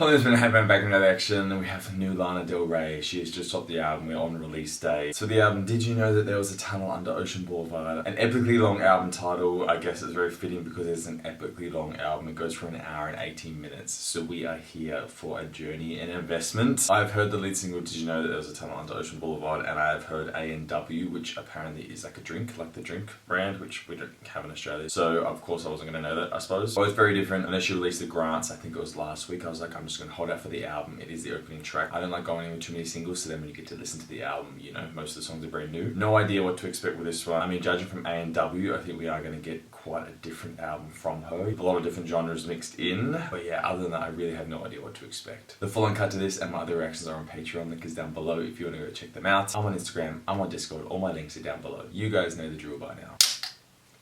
Hello, it's been Headband back in another action, and we have the new Lana Del Rey. She has just dropped the album. We're on release day. So the album, Did You Know That There Was a Tunnel Under Ocean Boulevard? An epically long album title. I guess it's very fitting because it's an epically long album. It goes for an hour and 18 minutes. So we are here for a journey and investment. I've heard the lead single, Did You Know That There Was a Tunnel Under Ocean Boulevard? And I have heard A&W, which apparently is like a drink, like the drink brand, which we don't have in Australia. So of course I wasn't going to know that, I suppose. Both very different. Unless she released the Grants, I think it was last week, I was like, I'm just going to hold out for the album. It is the opening track. I don't like going in with too many singles, so then when you get to listen to the album, you know, most of the songs are very new. No idea what to expect with this one. I mean, judging from A&W, I think we are going to get quite a different album from her. A lot of different genres mixed in. But yeah, other than that, I really have no idea what to expect. The full uncut to this and my other reactions are on Patreon. Link is down below if you want to go check them out. I'm on Instagram, I'm on Discord, all my links are down below. You guys know the drill by now.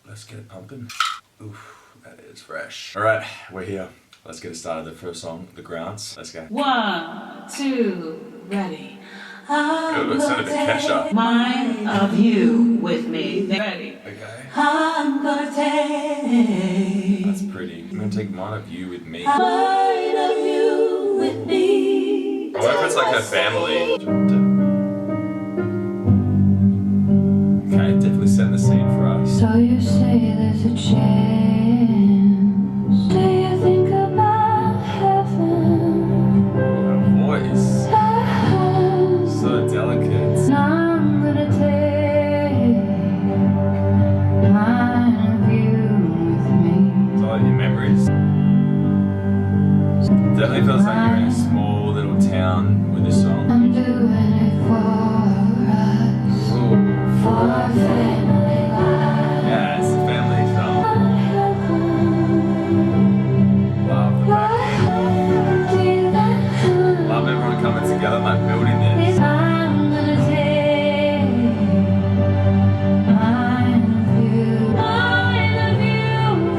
Let's get it pumping. Oof, that is fresh. Alright, we're here. Let's get it started. The first song, The Grants. Let's go. 1, 2, ready. Oh, it sounded a bit Kesha. Mind of you with me. Ready. Okay. I'm gonna take. That's pretty. I'm gonna take Mind of You with me. Mind of you with me. I wonder if it's like her family. Okay, definitely setting the scene for us. So you say there's a chance. Do you think about heaven? Her voice. So delicate. Now I'm gonna take mine of you with me. It's all like your memories. Definitely feels like you're in a small little town with this song. I'm doing it for us. Ooh. For our family life. Yeah, it's a family song. Love the back end. Love everyone coming together, like building this. I'm gonna take mine of you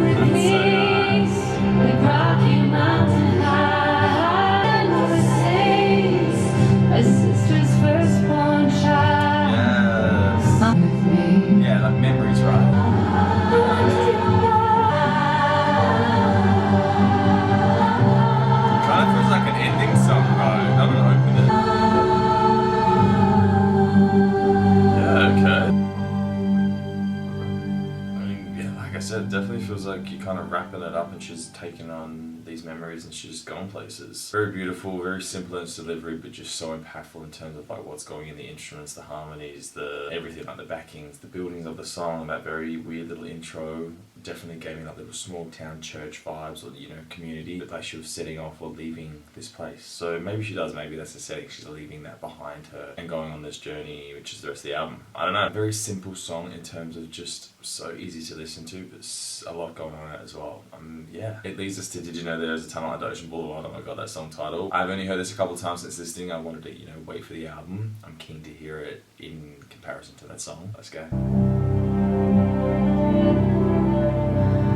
with That's me. so nice. The Rocky Mountain High, a sister's firstborn child. Yes. With me. Yeah, like memories, right? Kind of feels like an ending song, though. I'm gonna open it. Yeah, okay. I mean, yeah, like I said, it definitely feels like you're kind of wrapping it up and she's taking on these memories and she's going places. Very beautiful, very simple in its delivery, but just so impactful in terms of like what's going in the instruments, the harmonies, the everything, like the backings, the buildings of the song, that very weird little intro. Definitely gave me like little small town church vibes, or you know, community, like she was setting off or leaving this place. So maybe she does, maybe that's the setting, she's leaving that behind her and going on this journey, which is the rest of the album. I don't know, very simple song in terms of just so easy to listen to, but a lot going on in it as well. Yeah, it leads us to Did You Know There's a Tunnel Under Ocean Boulevard? Oh my god, that song title. I've only heard this a couple of times since listening. I wanted to, you know, wait for the album. I'm keen to hear it in comparison to that song. Let's go.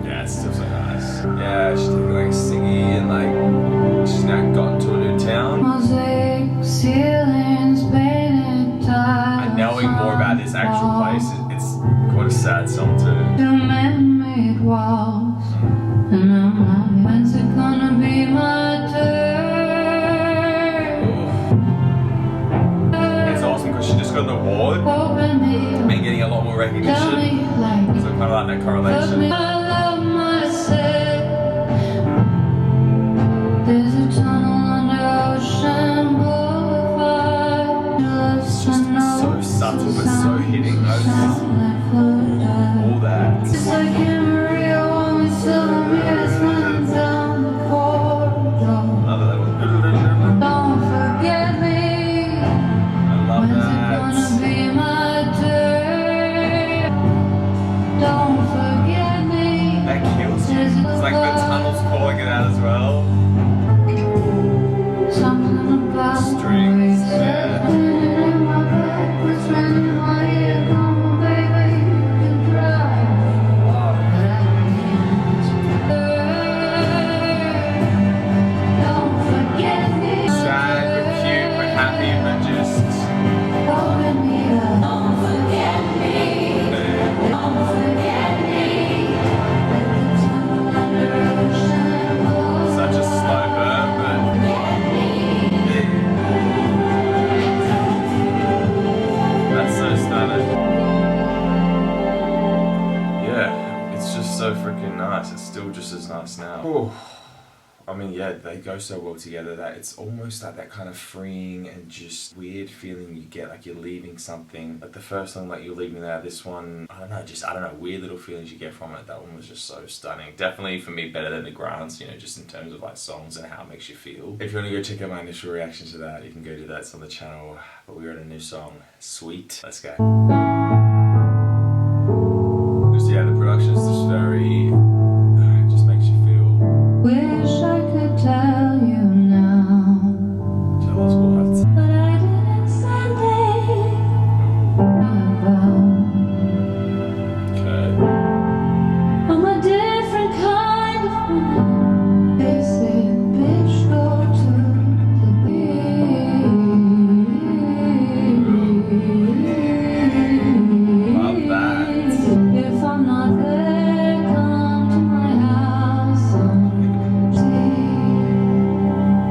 Yeah, it's still so nice. Yeah, she's taking like singing and like she's now gotten to a new town. Mosaic ceilings painted tiles. And knowing more about this actual place, it's quite a sad song too. To man-made walls. And I'm like, when's it gonna be my turn? It's awesome because she just got an award Open me up. and getting a lot more Tell recognition. me you like me. So kind of like that Love correlation. me, I love myself. There's a tunnel under Ocean Boulevard. So subtle but so hitting notes. All that. It's like Maria when we still mirrors running down the corridor. Another level. Don't forget me. I love When's it that. gonna be my turn? Don't forget me. I mean, yeah, they go so well together that it's almost like that kind of freeing and just weird feeling you get, like you're leaving something. Like the first song, like You're Leaving There, this one, I don't know, weird little feelings you get from it. That one was just so stunning. Definitely for me better than the Grants, you know, just in terms of like songs and how it makes you feel. If you want to go check out my initial reaction to that, you can go do that. It's on the channel. But we're at a new song, Sweet. Let's go. Just, yeah, the production's just very, it just makes you feel. Wish I could tell you now, Tell us what. but I didn't send it about. Okay. I'm a different kind of woman. Basic bitch, go to the beach. Love that. If I'm not there, come to my house someday.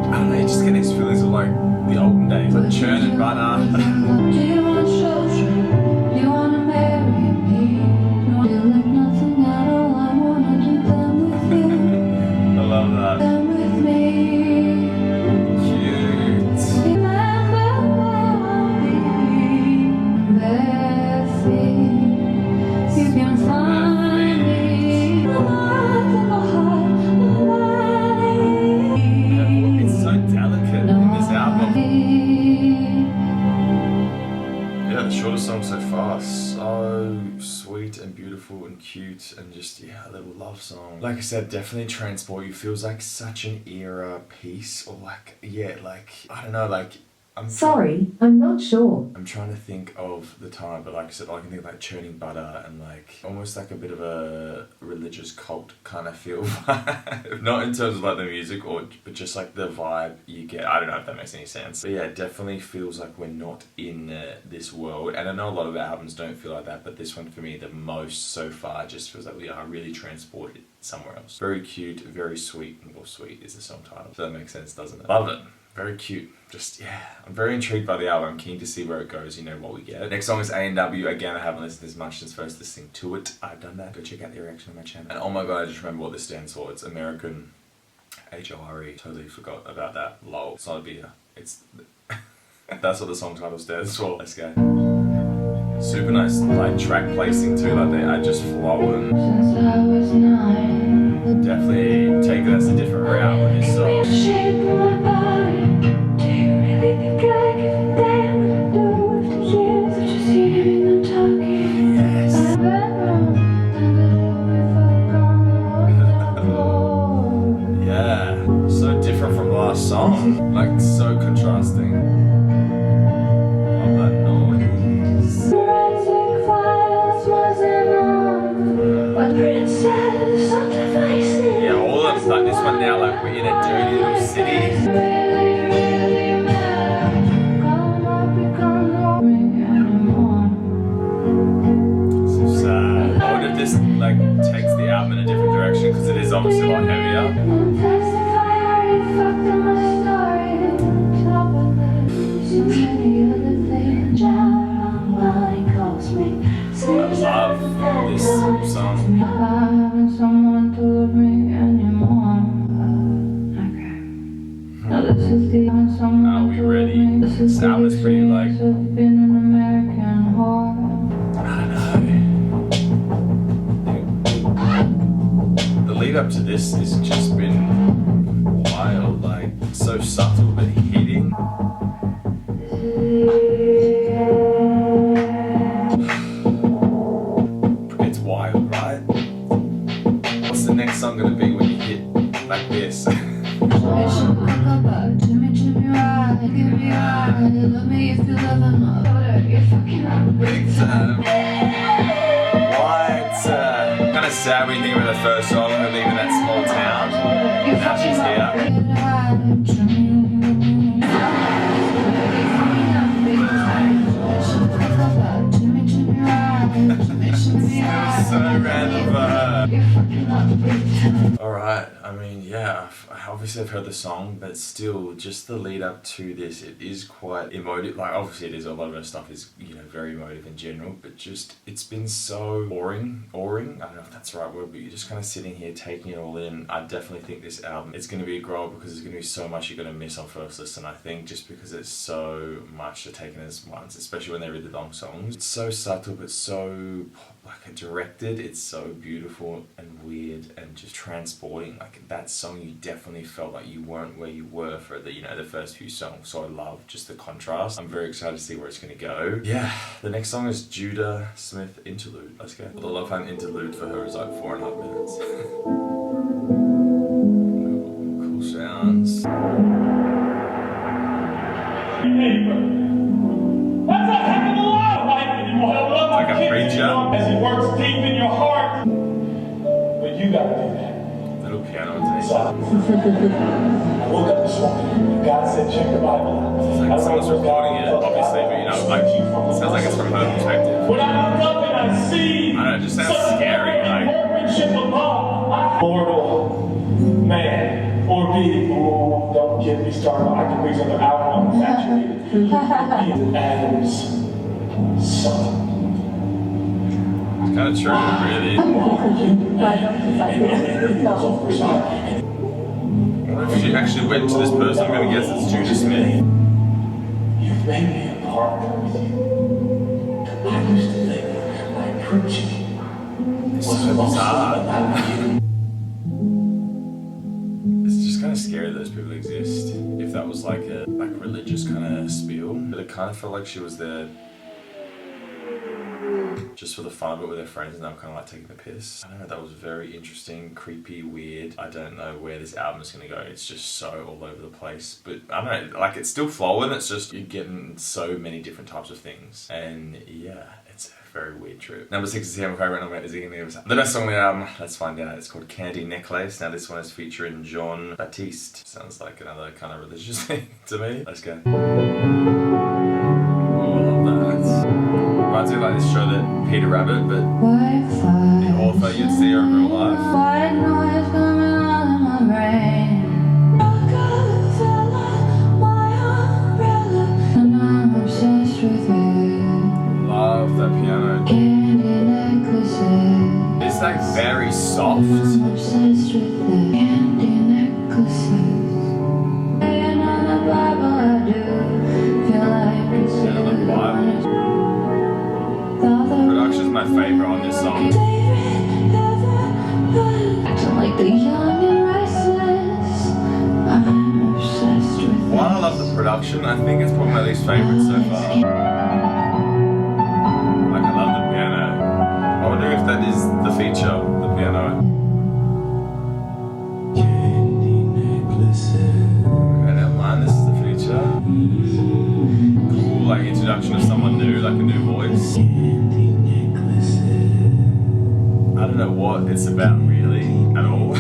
I don't know, you just get these feelings of like the olden days, like churning butter. Do you want children? You wanna marry me? You want to like nothing at all? I wanna do them with you, I love that. them with me. Cute. Remember where I'll be. Bare feet, you can find me. The light in the heart, the valley. It's so delicate in this album. Yeah, the shortest song so far, so sweet and beautiful and cute and just, yeah, a little love song. Like I said, definitely transport you. Feels like such an era piece, or like, yeah, like, I don't know, like, Sorry, I'm not sure. I'm trying to think of the time, but like I said, I can think of like churning butter and like almost like a bit of a religious cult kind of feel. Not in terms of like the music, but just like the vibe you get. I don't know if that makes any sense. But yeah, it definitely feels like we're not in this world. And I know a lot of albums don't feel like that, but this one for me, the most so far, just feels like we are really transported somewhere else. Very cute, very sweet, or sweet is the song title. So that makes sense, doesn't it? Love it. Very cute. Just, yeah, I'm very intrigued by the album. I'm keen to see where it goes, you know, what we get. Next song is A&W. Again, I haven't listened as much since first listening to it. I've done that. Go check out the reaction on my channel. And oh my god, I just remember what this stands for. It's American HORE. Totally forgot about that. Lol. It's not a beer. It's... That's what the song title stands for. Let's go. Super nice, like, track placing too. Like, they are just flowing. Since I was 9, Definitely take it as a different route with this song. shape of my body. Do you really think I give a damn what I do after years of just hearing them talking? Yes. My bedroom, and if I've gone the Yeah. So different from last song. Like, so contrasting. Love that noise. forensic files wasn't on. What princess on devices? Yeah, all of like this one now, like we're in a dirty little city. Really, really matter. Come up, you can't hold me anymore. So sad. I wonder if this like takes the album in a different direction, because it is obviously a lot heavier. Don't testify, I already fucked in my story. On top of that, too many other things. Shout while he calls me. I love this song. Having someone to love me anymore. Okay. Now this is the having someone Are we to love ready? me. This is This album is pretty, like- years of being an American whore. I don't know. The lead up to this has just been wild, like so subtle but hitting. It's wild, right? What's the next song gonna be when you hit like this? Big time. What? Kind of sad when you think about the first song, her leaving that small town. Now she's here. So random for her. Alright, I mean, yeah, yeah, obviously I've heard the song, but still, just the lead up to this, it is quite emotive. Like, obviously it is, a lot of her stuff is, you know, very emotive in general, but just, it's been so awing, I don't know if that's the right word, but you're just kind of sitting here taking it all in. I definitely think this album, it's going to be a grower because there's going to be so much you're going to miss on first listen, I think, just because it's so much to take in as once, especially when they're really long songs. It's so subtle, but so, like, directed, it's so beautiful and weird and just transporting. Like, that song, you definitely felt like you weren't where you were for the, you know, the first few songs, so I love just the contrast. I'm very excited to see where it's going to go. Yeah, the next song is Judah Smith Interlude. Let's go. Well, the love hand interlude for her is like 4.5 minutes. Cool sounds. That's a heck of a lot, Mike. Like a preacher. As he works deep in your heart. But you gotta do that. Little piano taste. So, I woke up this morning and God said, check the Bible out. It's like someone's recording it, obviously, but you know, like, it sounds like it's from her perspective. When I look up and I see, I don't know, it just sounds scary, like. workmanship above, mortal man or being. Oh, don't get me started. I can read another hour on infatuated. Adam's son. It's kind of true, really. What if she actually went to this person? I'm going to guess it's Judah Smith. You've made me a partner with you. I used to think my preaching It's was so mostly bizarre. about you. It's just kind of scary that those people exist. If that was like a religious kind of spiel, but it kind of felt like she was there just for the fun of it with her friends, and they were kind of like taking the piss. I don't know, that was very interesting, creepy, weird. I don't know where this album is going to go. It's just so all over the place. But I don't know, like, it's still flowing. It's just, you're getting so many different types of things. And yeah, it's a very weird trip. Number 6 is here, my favourite number. Is it going to be the best song on the album? Let's find out. It's called Candy Necklace. Now this one is featuring Jon Batiste. Sounds like another kind of religious thing to me. Let's go. Reminds me of like this show that Peter Rabbit, but the author, you'd see her in real life. White noise coming on in my brain. And I'm obsessed with you. Love that piano. Candy necklaces. It's like very soft. I'm obsessed with the candy necklaces. And on the Bible I do feel like it's And on the Bible. Production's my favourite on this song. Acting like the young and restless. I'm obsessed with While I love the production, I think it's probably my least favourite so far. Like, I love the piano. I wonder if that is the feature, the piano. I don't mind, this is the feature. Cool, like, introduction of someone new, like a new voice. I don't know what it's about really at all.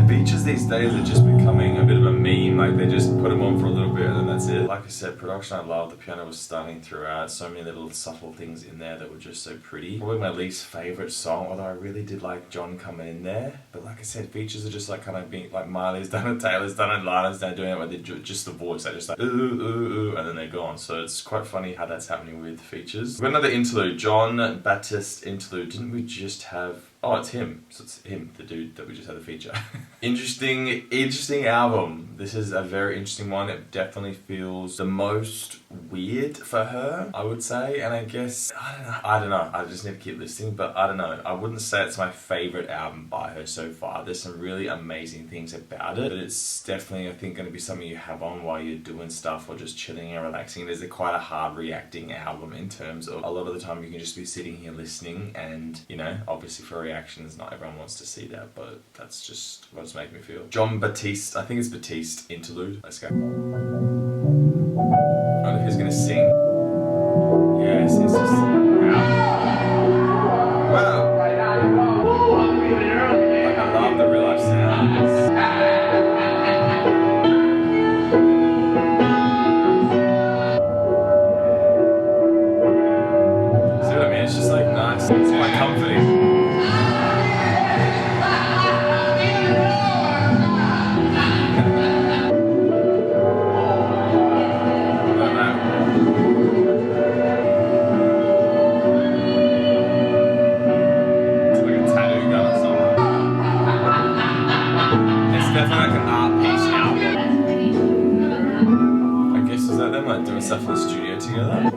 Features these days are just becoming a bit of a meme. Like, they just put them on for a little bit and then that's it. Like I said, production I love. The piano was stunning throughout. So many little subtle things in there that were just so pretty. Probably my least favourite song, although I really did like Jon coming in there. But like I said, features are just like kind of being like Miley's done it, Taylor's done it, Lana's done doing it where they just the voice. They're just like ooh, ooh, ooh, and then they're gone. So it's quite funny how that's happening with features. We've got another interlude, Jon Batiste Interlude. Didn't we just have... Oh, it's him. So it's him, the dude that we just had a feature. Interesting album. This is a very interesting one. It definitely feels the most weird for her, I would say. And I guess, I don't know. I just need to keep listening, but I don't know. I wouldn't say it's my favourite album by her so far. There's some really amazing things about it, but it's definitely, I think, going to be something you have on while you're doing stuff or just chilling and relaxing. It is quite a hard reacting album in terms of a lot of the time you can just be sitting here listening and, you know, obviously for reactions, not everyone wants to see that, but that's just what it's making me feel. Jon Batiste, I think it's Batiste Interlude. Let's go. I wonder if he's gonna sing. Yes, it's just wow. Wow. Like, I love the real life sounds. See what I mean? It's just like nice. It's quite comforting. stuff in the studio together.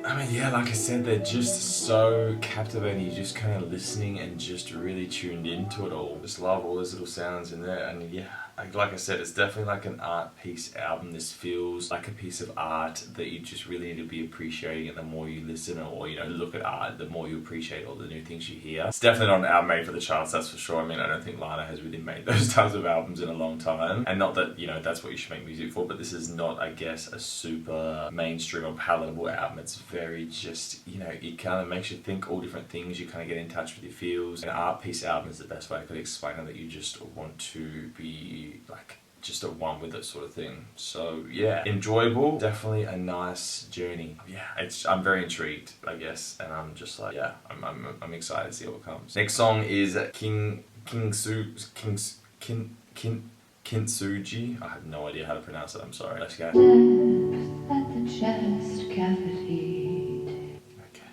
I mean, yeah, like I said, they're just so captivating. You're just kind of listening and just really tuned into it all. Just love all those little sounds in there. And yeah, like I said, it's definitely like an art piece album. This feels like a piece of art that you just really need to be appreciating. And the more you listen or, look at art, the more you appreciate all the new things you hear. It's definitely not an album made for the charts, that's for sure. I mean, I don't think Lana has really made those types of albums in a long time. And not that, that's what you should make music for, but this is not, I guess, a super mainstream or palatable album. It's very just, it kind of makes you think all different things. You kind of get in touch with your feels. An art piece album is the best way I could explain it, that you just want to be like just at one with it sort of thing. So yeah, enjoyable, definitely a nice journey. Yeah, I'm very intrigued, I guess, and I'm just like, yeah, I'm excited to see what comes. Next song is Kintsugi. I have no idea how to pronounce it, I'm sorry. Let's go. At the chest cavity.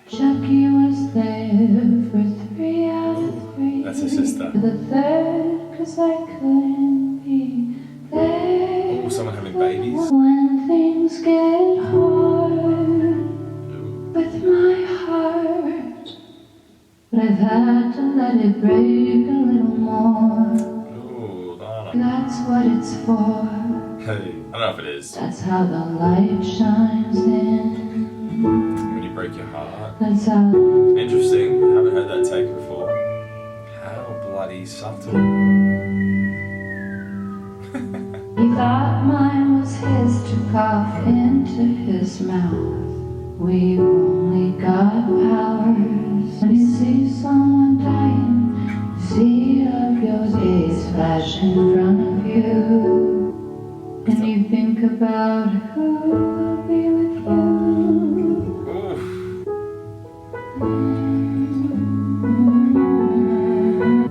Chucky was there for 3 out of 3. That's her sister. For the third, 'cause I couldn't be there. Oh, someone having babies. When things get hard with my heart, but I've had to let it break a little more. Ooh, Lana. That's what it's for. Hey, I don't know if it is. That's how the light shines in. When you break your heart. That's how. Interesting. I haven't heard that take before. How bloody subtle. He thought mine was his to cough into his mouth. We've only got powers. When you see someone dying, you see of your days flash in front of you. And you think about who will be with you. Oof.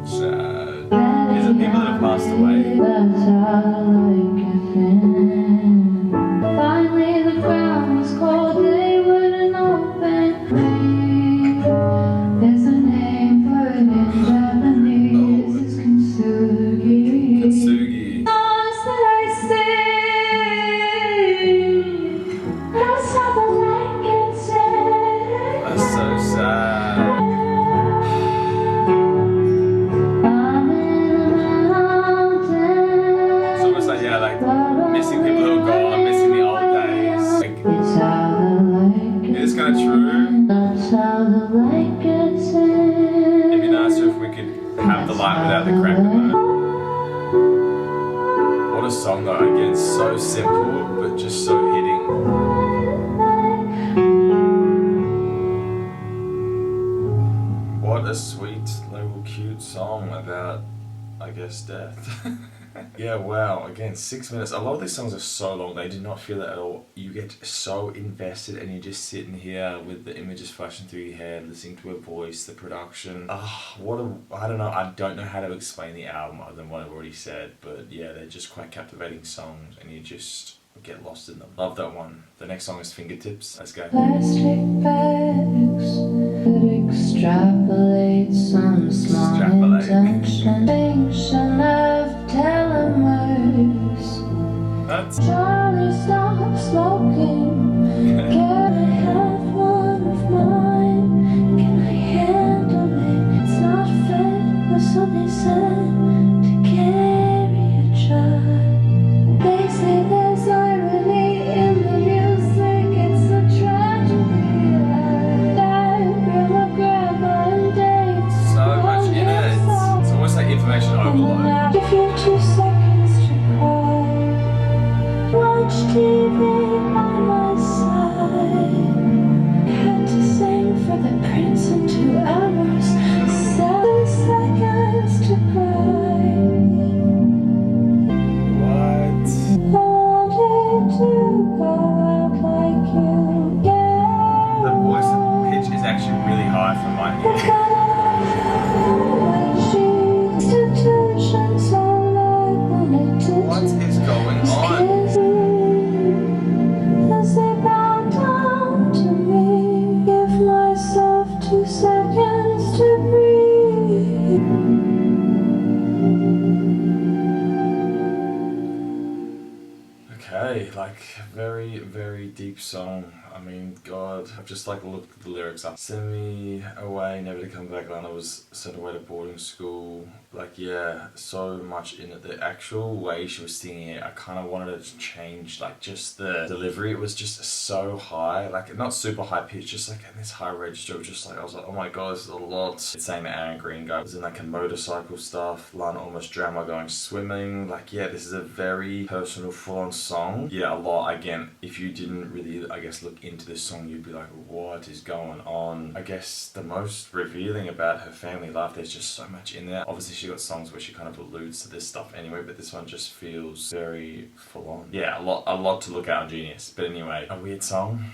Sad. These are people that have passed away. That's how the light gets in. Finally the ground was cold, they wouldn't open. There's a name for it in Japanese, it's Kintsugi. Kintsugi. Songs that I sing, that's how the light gets in. That's so sad. I'm in a mountain. It's almost like, yeah, like missing people who are gone, missing the old days. Like, It's how the light gets it is kind of true. That's how the light gets in. It'd be nicer if we could have the light without the crack in it. What a song though, again, so simple, but just so hitting. What a sweet little cute song about, I guess, death. Yeah, wow, again, 6 minutes. A lot of these songs are so long, they do not feel it at all. You get so invested and you're just sitting here with the images flashing through your head, listening to her voice, the production. I don't know how to explain the album other than what I've already said, but yeah, they're just quite captivating songs and you just get lost in them. Love that one. The next song is Fingertips. Let's go. Plastic bags that extrapolate some small intention. Function of telomeres. That's Charlie, stop smoking. Can I have one of mine? Can I handle it? It's not fit, but so they said, to carry a child. They say there's irony in the music. It's a tragedy. Diagram of grandma and dates. so much in it. It's almost like information overload. Give you 2 seconds to cry. Watch TV by my side. Had to sing for the prince in 2 hours. 7 seconds to cry. What? Wanted to go out like you. Yeah. The voice pitch is actually really high for my ear. What is going on? As they bow down to me, give myself 2 seconds. Okay, like very, very deep song. I mean, God, I've just like looked at the lyrics up. Send me away, never to come back. Lana was sent away to boarding school. Like, yeah, so much in it. The actual way she was singing it, I kind of wanted it to change, like just the delivery. It was just so high, like not super high pitch, just like in this high register. It was just like, I was like, oh my God, this is a lot. It's saying that Aaron Green guy was in like a motorcycle stuff. Lana almost drowned while going swimming. Like, yeah, this is a very personal, full-on song. Yeah, a lot. Again, if you didn't really, I guess, look into this song, you'd be like, what is going on? I guess the most revealing about her family life, there's just so much in there. Obviously she got songs where she kind of alludes to this stuff anyway, but this one just feels very full on. Yeah, a lot to look at on Genius. But anyway, a weird song.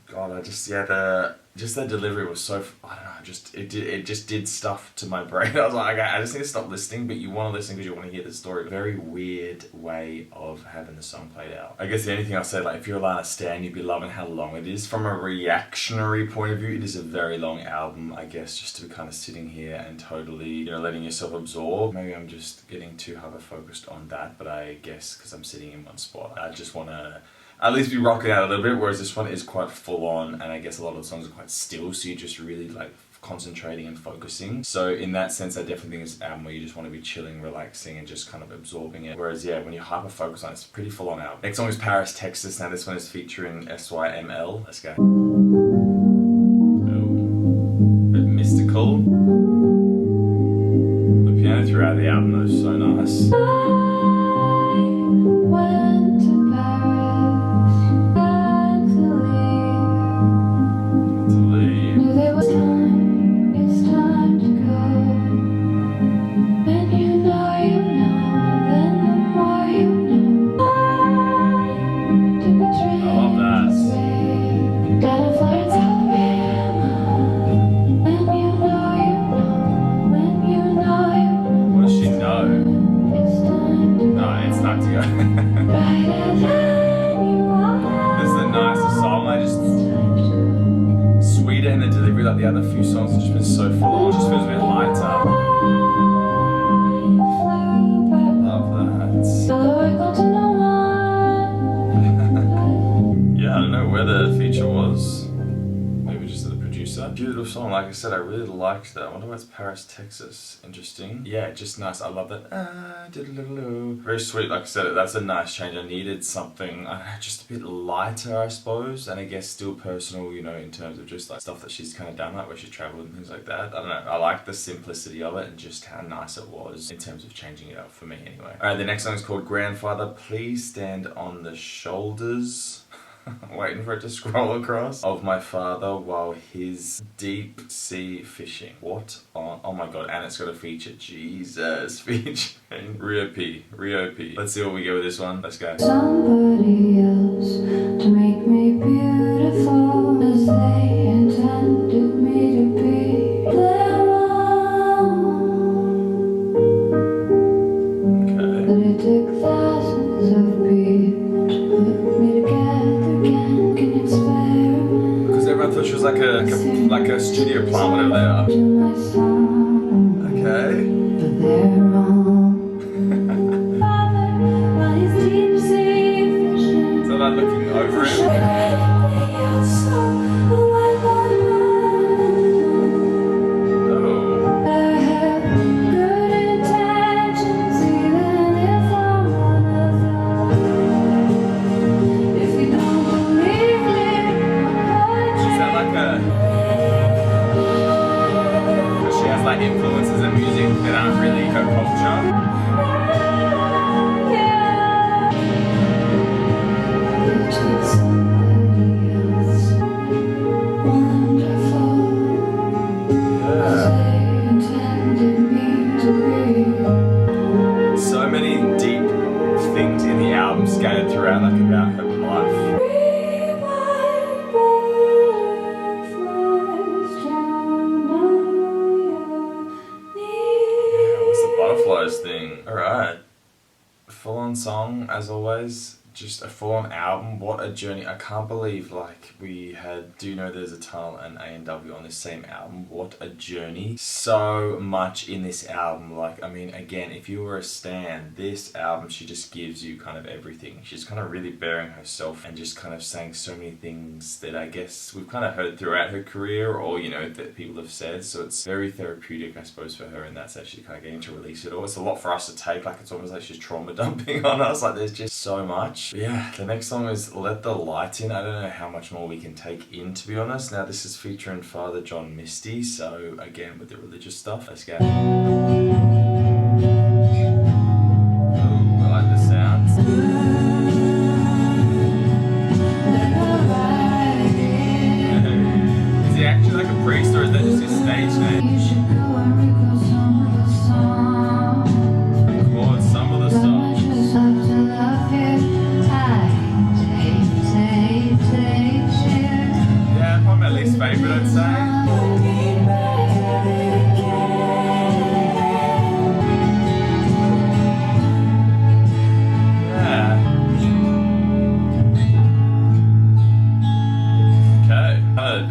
God, I just, yeah, the delivery was so, I don't know, it just did stuff to my brain. I was like, okay, I just need to stop listening, but you want to listen because you want to hear the story. Very weird way of having the song played out. I guess the only thing I'll say, like, if you're a Lana stan, you'd be loving how long it is. From a reactionary point of view, it is a very long album, I guess, just to be kind of sitting here and totally, you know, letting yourself absorb. Maybe I'm just getting too hyper-focused on that, but I guess because I'm sitting in one spot, I just want to at least be rocking out a little bit, whereas this one is quite full on, and I guess a lot of the songs are quite still, so you're just really like concentrating and focusing. So in that sense, I definitely think it's an album where you just want to be chilling, relaxing, and just kind of absorbing it. Whereas yeah, when you're hyper focused on it, it's a pretty full on album. Next song is Paris, Texas. Now this one is featuring SYML. Let's go. Oh, bit mystical. The piano throughout the album though is so nice. Went to Paris, had to leave. To leave. Knew there was time, it's time to go. When you know, then the more you know. I took a train. I love that. Got a flight to Alabama. When you know, when you know. What does she know? It's time to No, it's time to go. brighter than you are. This is the nicest song. I just sweeter in the delivery, like the other few songs have just been so full on. It just feels a bit lighter. Love that. Yeah, I don't know where the feature was. Maybe just the producer. Beautiful song. Like I said, I really liked that. I wonder why it's Paris, Texas. Interesting. Yeah, just nice. I love that. Very sweet. Like I said, that's a nice change. I needed something, I don't know, just a bit lighter, I suppose. And I guess still personal, you know, in terms of just like stuff that she's kind of done, like where she traveled and things like that. I don't know. I like the simplicity of it and just how nice it was in terms of changing it up for me anyway. Alright, the next song is called Grandfather. Please Stand on the Shoulders. Waiting for it to scroll across. Of my father while he's deep sea fishing. What on? Oh my God, and it's got a feature. Jesus, featuring Rio P. Let's see what we get with this one. Let's go. Somebody else to make me beautiful as they intended me to be. They're wrong, Okay. but it took thousands of people to put me together again. Can you spare Because everyone thought she was like a studio plant, whatever they are. to my song? Okay. But they're wrong. Father, while he's deep sea fishing. So like looking over him. Everything else, so I want Oh. I have good intentions, even if I'm one of them. If you don't believe me, Is that like a... She has like influences in music that aren't really her culture. it took somebody else. Wonderful, as they intended me to be. So many deep things in the album scattered throughout, like about her life. What's the butterflies thing? Alright. Full on song, as always. just a full-on album. What a journey. I can't believe like we had Do You Know There's a Tunnel and A&W on this same album. What a journey. So much in this album. Like, I mean, again, if you were a stan, this album, she just gives you kind of everything. She's kind of really bearing herself and just kind of saying so many things that I guess we've kind of heard throughout her career, or, you know, that people have said. So it's very therapeutic, I suppose, for her, and that's actually kind of getting to release it all. It's a lot for us to take. Like, it's almost like she's trauma dumping on us. Like, there's just so much. But yeah, the next song is Let the Light In. I don't know how much more we can take in, to be honest. Now, this is featuring Father John Misty, so again, with the religious stuff. Let's go. Oh, I like the sounds. Is he actually like a priest, or is that just his stage name? You should go and recall some of the songs. Record some of the songs. Just have to love you. Yeah, probably my least favourite, I'd say.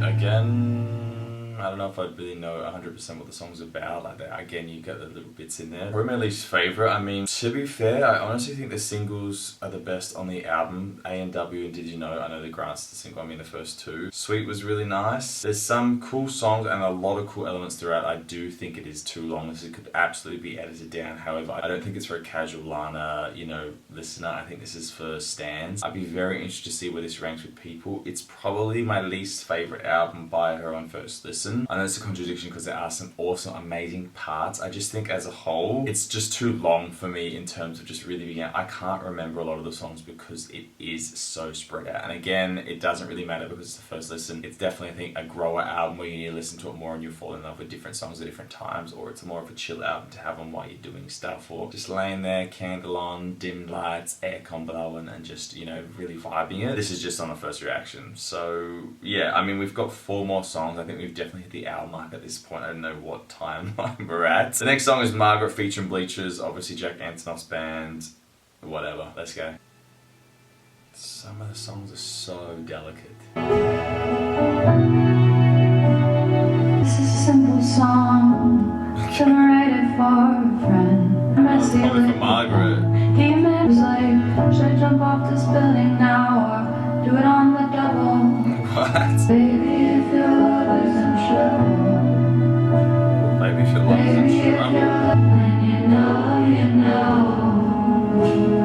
Again, I don't know if I'd really know 100% what the song's about. Like that, again, you get the little bits in there. Probably my least favourite. I mean, to be fair, I honestly think the singles are the best on the album. A&W and Did You Know? I know the Grant's the single. I mean, the first two. Sweet was really nice. There's some cool songs and a lot of cool elements throughout. I do think it is too long. This could absolutely be edited down. However, I don't think it's for a casual Lana, you know, listener. I think this is for stans. I'd be very interested to see where this ranks with people. It's probably my least favourite album by her on first listen. I know it's a contradiction because there are some awesome, amazing parts. I just think as a whole, it's just too long for me in terms of just really being out. I can't remember a lot of the songs because it is so spread out. And again, it doesn't really matter because it's the first listen. It's definitely, I think, a grower album where you need to listen to it more and you fall in love with different songs at different times, or it's more of a chill album to have on while you're doing stuff, or just laying there, candle on, dim lights, aircon blowing, and just, you know, really vibing it. This is just on a first reaction. So yeah, I mean, we've got 4 more songs. I think we've definitely hit the hour mark at this point. I don't know what timeline we're at. The next song is Margaret featuring Bleachers, obviously Jack Antonoff's band, whatever. Let's go. Some of the songs are so delicate. This is a simple song. Gonna write it for a friend. Messy Probably for with Margaret. he meant was like, should I jump off this building now or do it on the double? What? Baby, if your love isn't true. Maybe if your love Baby, isn't if true. your love, when you know, you know.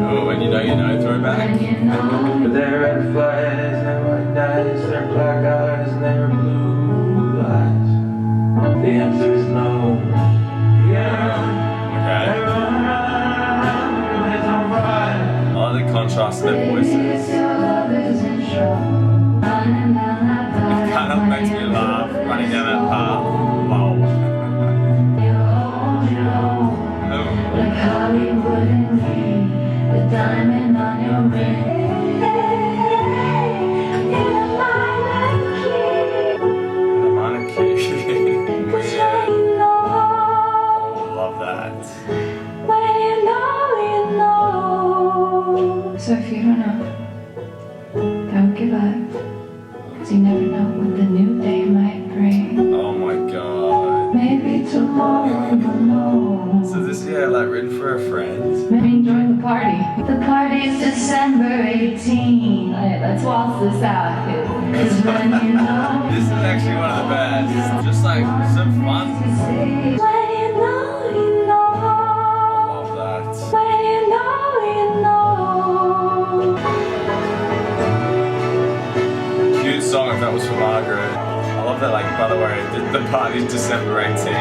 Oh, when you know, throwback. When you know. But there are red flags, there are white knights, there are black eyes, and there are blue eyes. The answer is no. Yeah. Okay. I like the contrast of their voices. Baby, if your love isn't true. It kind of makes me laugh running down that path. Wow. Oh. Like Hollywood and me, the diamond on your ring. The monarchy. Yeah. Oh, love that. So if you don't know, don't give up. Cause you never know what the new day might bring. Oh my god. Maybe tomorrow you'll know. So this, yeah, like written for a friend. Maybe join the party. The party's December 18. Alright, let's waltz this out, kid. Cause when you know. This is actually one of the best. Just like some fun. When you know, you know. I love that. When you know, you know. Cute song if that was for Margaret. I love that, like, by the way, the party's December 18.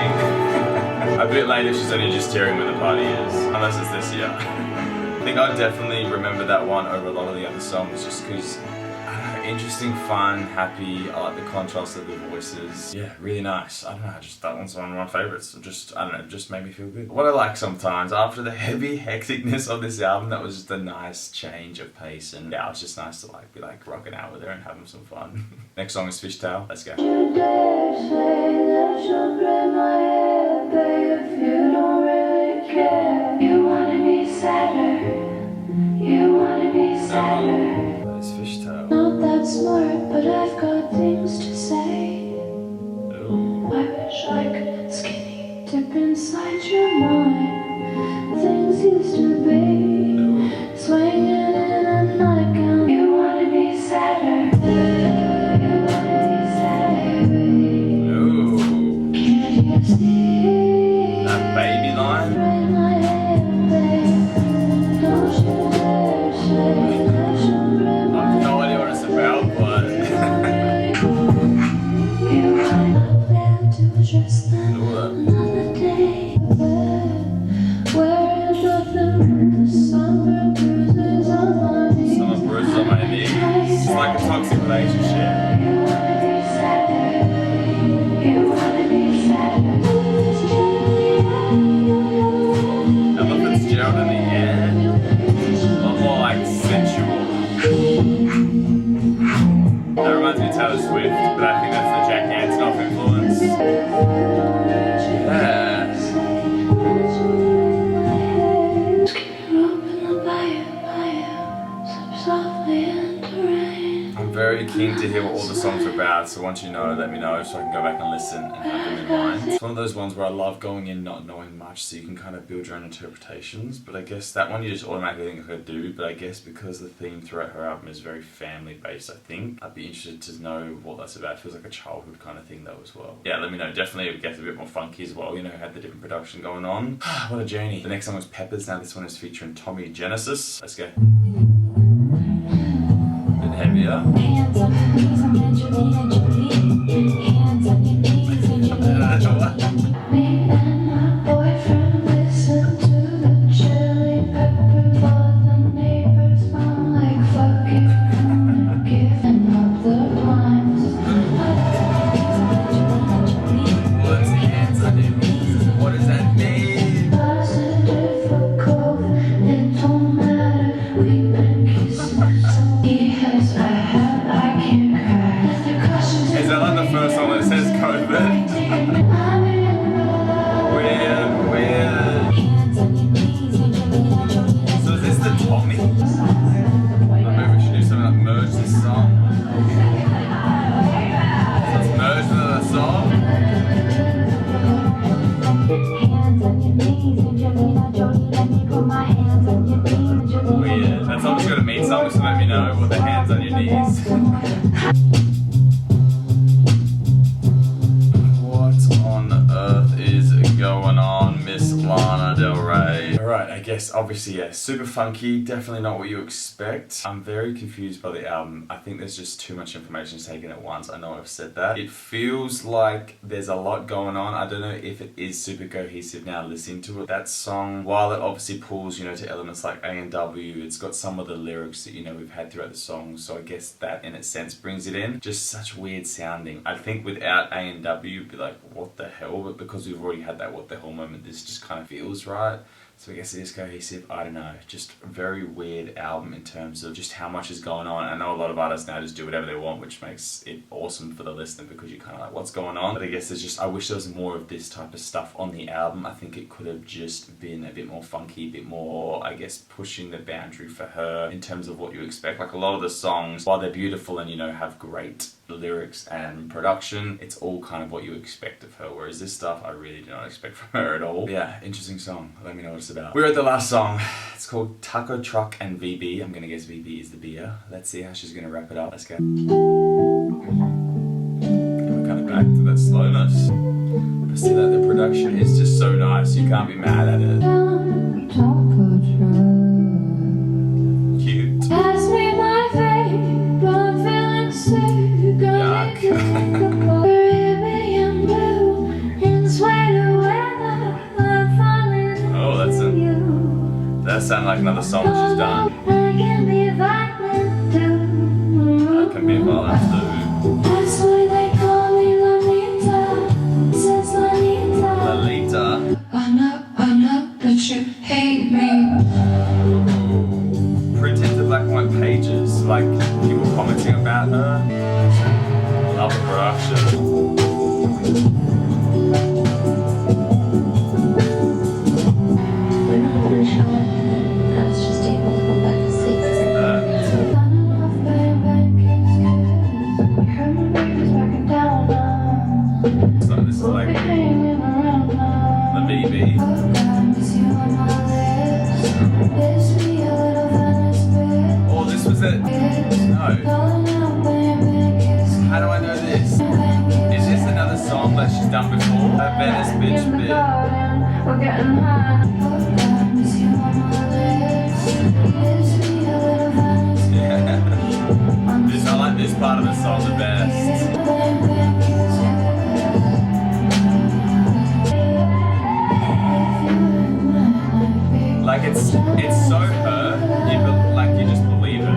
A bit later, she's only just hearing when the party is, unless it's this year. I think I'd definitely remember that one over a lot of the other songs, just because, I don't know, interesting, fun, happy. I like the contrast of the voices. Yeah, really nice. I don't know, just that one's one of my favorites. Just, I don't know, just made me feel good. What I like sometimes, after the heavy hecticness of this album, that was just a nice change of pace, and yeah, it was just nice to like be like rocking out with her and having some fun. Next song is Fishtail. Let's go. You dare say that you'll braid my hair, babe, if you don't really care. You wanna be sadder, you wanna be sadder. smart, but I've got things to say. Ooh. I wish I could skinny dip inside your mind. Things used to be swinging in a nightgown. You wanna be sadder. You wanna be sadder. Ooh. Can't you see? That baby line. Right my hand, babe. Don't you dare say that you'll break I have no idea what it's about, but You might not plan to just Ooh, that- another day. Wearing nothing but the summer bruises on my knees. some bruises on my knee. It's like a toxic relationship. You wanna be sadder. You wanna be sadder. Ella Fitzgerald in the air. A lot more like sensual. That reminds me of Taylor Swift, but I think that's the Jack Antonoff influence. Yeah. I'm very keen to hear what all the songs are about, so once you know, let me know so I can go back and listen and have them in mind. It's one of those ones where I love going in not knowing much so you can kind of build your own interpretations, but I guess that one you just automatically think of her do, but I guess because the theme throughout her album is very family based, I think, I'd be interested to know what that's about. It feels like a childhood kind of thing though as well. Yeah, let me know. Definitely it gets a bit more funky as well, you know, had the different production going on. What a journey. The next song was Peppers, now this one is featuring Tommy Genesis. Let's go. Bit heavier. Hands on your knees, I'm Angelina Jolie. Hands on your knees, Angelina Jolie. Me and my boyfriend listen to the Chili Peppers, but the neighbors sound like fucking giving up the blinds. What's hands on your knees? What does that mean? Positive or cold, it don't matter. We've been kissing, so he has, I can't cry. Is that like the first song that says COVID? Weird. So is this the Tommy? Maybe we should do something like merge this song. So let's merge the song. Weird. That's obviously gonna mean something, so let me know what the hands on your knees. What on earth is going on, Miss Lana Del Rey? Alright, I guess obviously, yeah, super funky, definitely not what you expect. I'm very confused by the album. I think there's just too much information taken at once. I know I've said that. It feels like there's a lot going on. I don't know if it is super cohesive now listening to it. That song, while it obviously pulls, you know, to elements like A&W, it's got some of the lyrics that, you know, we've had throughout the song. So I guess that in a sense brings it in. Just such weird sounding. I think without A&W, you'd be like, what the hell? But because we've already had that what the hell moment, this just kind of feels right. So I guess it is cohesive. I don't know. Just a very weird album in terms of just how much is going on. I know a lot of artists now just do whatever they want, which makes it awesome for the listener because you're kind of like, what's going on? But I guess there's just, I wish there was more of this type of stuff on the album. I think it could have just been a bit more funky, a bit more, I guess, pushing the boundary for her in terms of what you expect. Like a lot of the songs, while they're beautiful and, you know, have great lyrics and production, it's all kind of what you expect of her, whereas this stuff I really do not expect from her at all. But yeah, interesting song. Let me know what it's about. We're at the last song. It's called Taco Truck and VB. I'm gonna guess VB is the beer. Let's see how she's gonna wrap it up. Let's go. And we're kind of back to that slowness. I see that the production is just so nice, you can't be mad at it. Cute. Pass me my vape, I'm feeling sick. Yuck. Caribbean blue, in sweater weather, I'm falling Oh, that's for it. you. That sounds like another song that she's done. I can be violent too. That can be violent too. That's why they call me Lalita. Says Lalita. Lalita. I know that you hate me. Printed to black and white pages, like people commenting about her. Love the production. We're not gonna show it. I was just able to go back to sleep. Uh, Not enough, baby, kiss, kiss. How do I know this? Is this another song that she's done before? A Venice bitch bit. We're getting high. Yeah. I like this part of the song the best. Like it's so her, like you just believe it.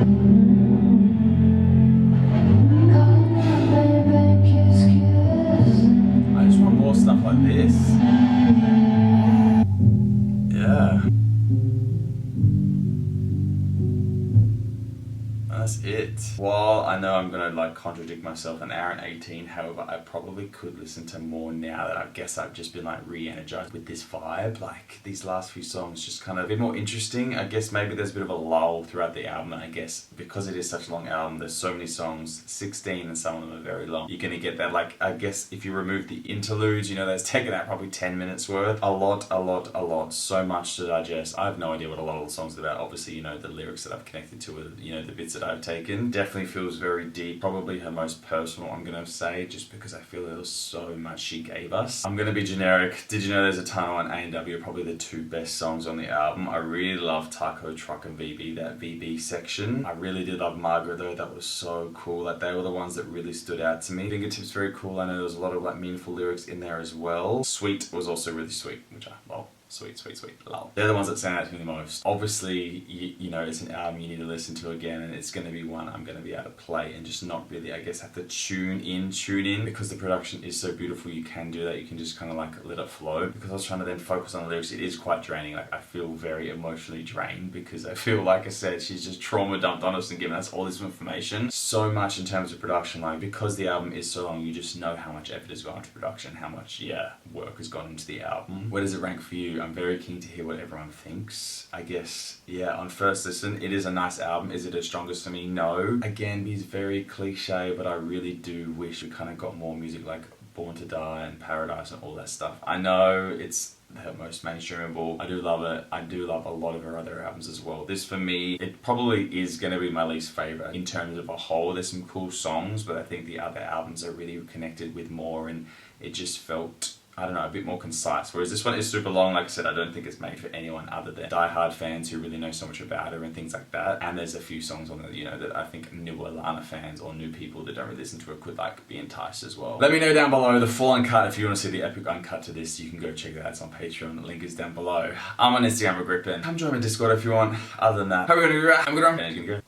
I just want more stuff like this. Yeah. That's it. Well, I know I'm gonna like contradict myself, an hour and 18, however, I probably could listen to more now that I guess I've just been like re-energized with this vibe. Like these last few songs just kind of a bit more interesting. I guess maybe there's a bit of a lull throughout the album, and I guess because it is such a long album, there's so many songs, 16, and some of them are very long. You're gonna get that, like, I guess if you remove the interludes, you know, that's taken out probably 10 minutes worth. A lot, so much to digest. I have no idea what a lot of the songs are about. Obviously, you know, the lyrics that I've connected to it, you know, the bits that I've taken. Definitely feels very deep. Probably her most personal, I'm gonna say, just because I feel there was so much she gave us. I'm gonna be generic. Did you know there's a tunnel and A&W are probably the two best songs on the album. I really love Taco, Truck and VB, that VB section. I really did love Margaret though. That was so cool. Like they were the ones that really stood out to me. Fingertips, very cool. I know there was a lot of like meaningful lyrics in there as well. Sweet was also really sweet, which I love. Sweet, love. They're the ones that stand out to me the most. Obviously, you know, it's an album you need to listen to again, and it's going to be one I'm going to be able to play and just not really, I guess, have to tune in, because the production is so beautiful. You can do that. You can just kind of like let it flow, because I was trying to then focus on the lyrics. It is quite draining. Like I feel very emotionally drained because I feel, like I said, she's just trauma dumped on us and given us all this information. So much in terms of production, like because the album is so long, you just know how much effort has gone into production, how much, work has gone into the album. Where does it rank for you? I'm very keen to hear what everyone thinks. I guess, on first listen, it is a nice album. Is it as strongest for me? No. Again, he's very cliche, but I really do wish we kind of got more music like Born to Die and Paradise and all that stuff. I know it's her most mainstreamable. I do love it. I do love a lot of her other albums as well. This for me, it probably is going to be my least favorite in terms of a whole. There's some cool songs, but I think the other albums are really connected with more, and it just felt, I don't know, a bit more concise. Whereas this one is super long. Like I said, I don't think it's made for anyone other than die-hard fans who really know so much about her and things like that. And there's a few songs on it, you know, that I think newer Lana fans or new people that don't really listen to it could like be enticed as well. Let me know down below the full uncut. If you want to see the epic uncut to this, you can go check that out. It's on Patreon. The link is down below. I'm on Instagram, Margaret. Come join my Discord if you want. Other than that, hope you're gonna do right. I'm good.